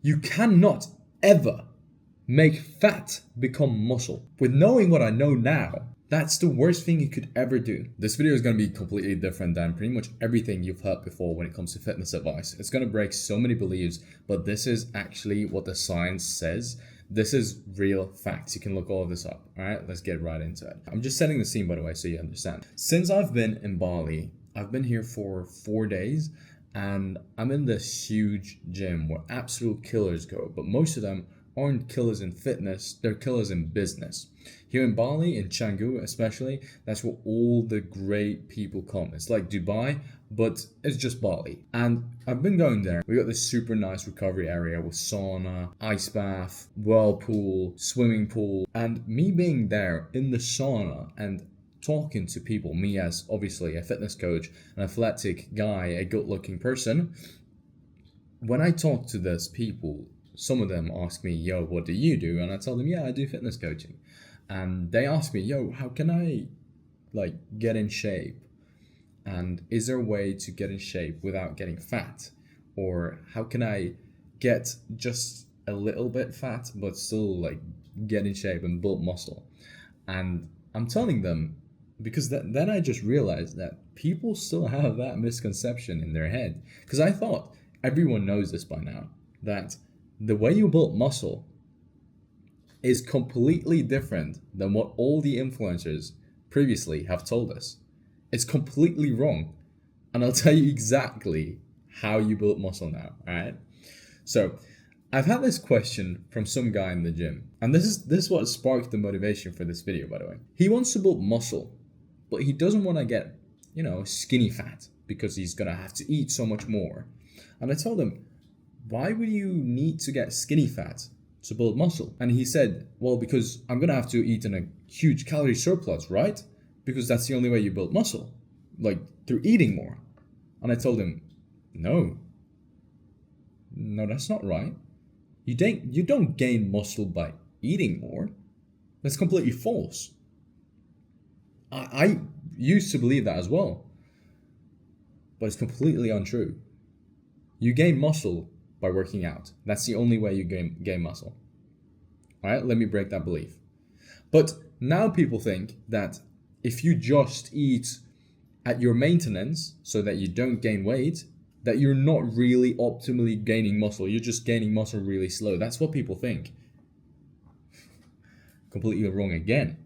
You cannot ever make fat become muscle. With knowing what I know now, that's the worst thing you could ever do. This video is going to be completely different than pretty much everything you've heard before when it comes to fitness advice. It's going to break so many beliefs, but this is actually what the science says. This is real facts. You can look all of this up. All right, let's get right into it. I'm just setting the scene, by the way, so you understand. Since I've been in Bali, I've been here for 4 days, and I'm in this huge gym where absolute killers go, but most of them aren't killers in fitness, they're killers in business. Here in Bali, in Canggu especially, that's where all the great people come. It's like Dubai, but it's just Bali. And I've been going there. We got this super nice recovery area with sauna, ice bath, whirlpool, swimming pool. And me being there in the sauna and talking to people, me as obviously a fitness coach, an athletic guy, a good-looking person, when I talk to those people, some of them ask me, yo, what do you do? And I tell them, yeah, I do fitness coaching. And they ask me, yo, how can I get in shape? And is there a way to get in shape without getting fat? Or how can I get just a little bit fat, but still get in shape and build muscle? And I'm telling them, because then I just realized that people still have that misconception in their head. Because I thought everyone knows this by now, that the way you build muscle is completely different than what all the influencers previously have told us. It's completely wrong. And I'll tell you exactly how you build muscle now, all right? So I've had this question from some guy in the gym, and this is what sparked the motivation for this video, by the way. He wants to build muscle, but he doesn't want to get, skinny fat because he's going to have to eat so much more. And I told him, why would you need to get skinny fat to build muscle? And he said, well, because I'm going to have to eat in a huge calorie surplus, right? Because that's the only way you build muscle, through eating more. And I told him, no, that's not right. You don't gain muscle by eating more. That's completely false. I used to believe that as well, but it's completely untrue. You gain muscle by working out. That's the only way you gain muscle. All right, let me break that belief. But now people think that if you just eat at your maintenance so that you don't gain weight, that you're not really optimally gaining muscle. You're just gaining muscle really slow. That's what people think. Completely wrong again.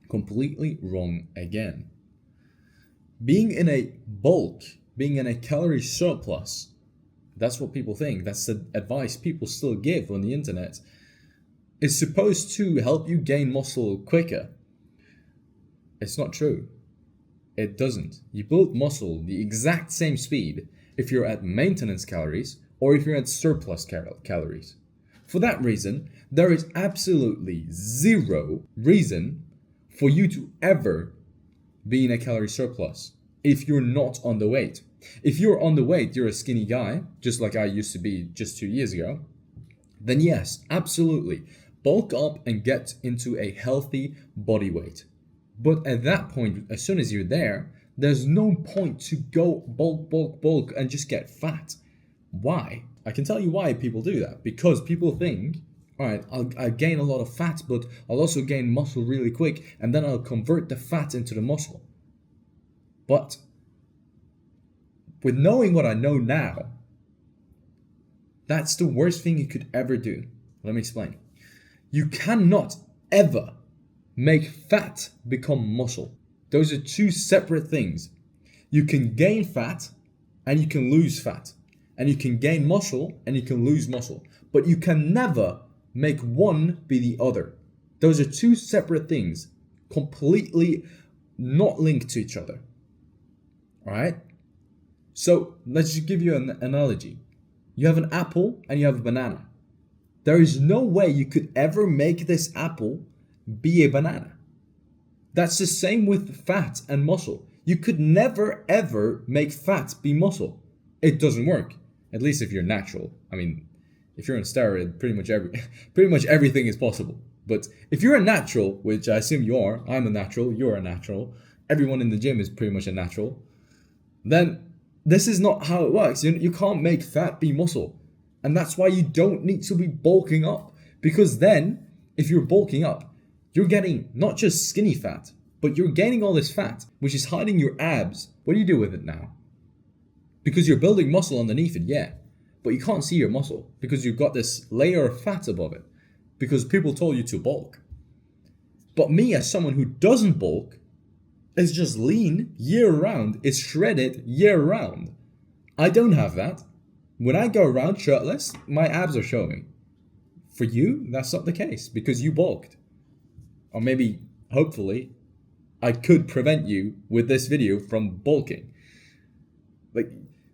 Completely wrong again. Being in a bulk, being in a calorie surplus, that's what people think. That's the advice people still give on the internet. It's supposed to help you gain muscle quicker. It's not true. It doesn't. You build muscle the exact same speed if you're at maintenance calories or if you're at surplus calories. For that reason, there is absolutely zero reason for you to ever be in a calorie surplus if you're not underweight. If you're underweight, you're a skinny guy, just like I used to be just 2 years ago, then yes, absolutely, bulk up and get into a healthy body weight. But at that point, as soon as you're there, there's no point to go bulk and just get fat. Why? I can tell you why people do that. Because people think, all right, I'll gain a lot of fat, but I'll also gain muscle really quick, and then I'll convert the fat into the muscle. But with knowing what I know now, that's the worst thing you could ever do. Let me explain. You cannot ever make fat become muscle. Those are two separate things. You can gain fat and you can lose fat. And you can gain muscle and you can lose muscle. But you can never make one be the other. Those are two separate things, completely not linked to each other. All right? So let's just give you an analogy. You have an apple and you have a banana. There is no way you could ever make this apple be a banana. That's the same with fat and muscle. You could never ever make fat be muscle. It doesn't work. At least if you're natural. I mean, if you're on steroid, pretty much everything is possible. But if you're a natural, which I assume you are, I'm a natural, you're a natural, everyone in the gym is pretty much a natural, then this is not how it works. You can't make fat be muscle. And that's why you don't need to be bulking up. Because then, if you're bulking up, you're getting not just skinny fat, but you're gaining all this fat, which is hiding your abs. What do you do with it now? Because you're building muscle underneath it, yeah. But you can't see your muscle because you've got this layer of fat above it. Because people told you to bulk. But me, as someone who doesn't bulk, is just lean year round, is shredded year round. I don't have that. When I go around shirtless, my abs are showing. For you, that's not the case because you bulked. Or maybe, hopefully, I could prevent you with this video from bulking. Like,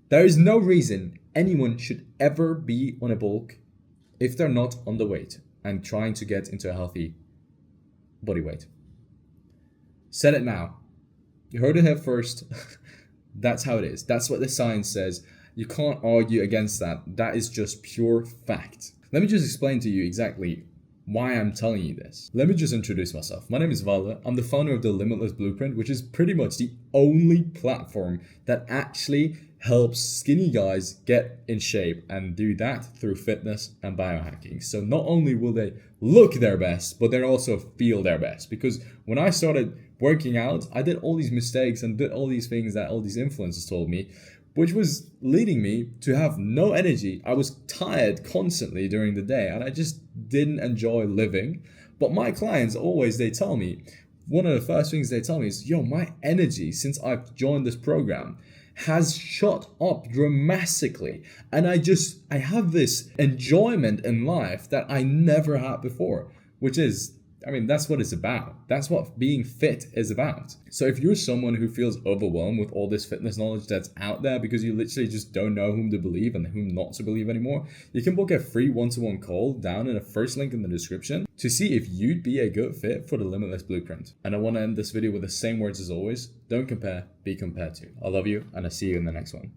there is no reason anyone should ever be on a bulk if they're not underweight and trying to get into a healthy body weight. Said it now. You heard it here first. That's how it is. That's what the science says. You can't argue against that. That is just pure fact. Let me just explain to you exactly why I'm telling you this. Let me just introduce myself. My name is Valle. I'm the founder of the Limitless Blueprint, which is pretty much the only platform that actually helps skinny guys get in shape and do that through fitness and biohacking. So not only will they look their best, but they'll also feel their best. Because when I started working out, I did all these mistakes and did all these things that all these influencers told me, which was leading me to have no energy. I was tired constantly during the day and I just didn't enjoy living. But my clients always, they tell me, one of the first things they tell me is, yo, my energy since I've joined this program has shot up dramatically. And I have this enjoyment in life that I never had before, which is, that's what it's about. That's what being fit is about. So if you're someone who feels overwhelmed with all this fitness knowledge that's out there because you literally just don't know whom to believe and whom not to believe anymore, you can book a free one-to-one call down in the first link in the description to see if you'd be a good fit for the Limitless Blueprint. And I want to end this video with the same words as always. Don't compare, be compared to. I love you and I'll see you in the next one.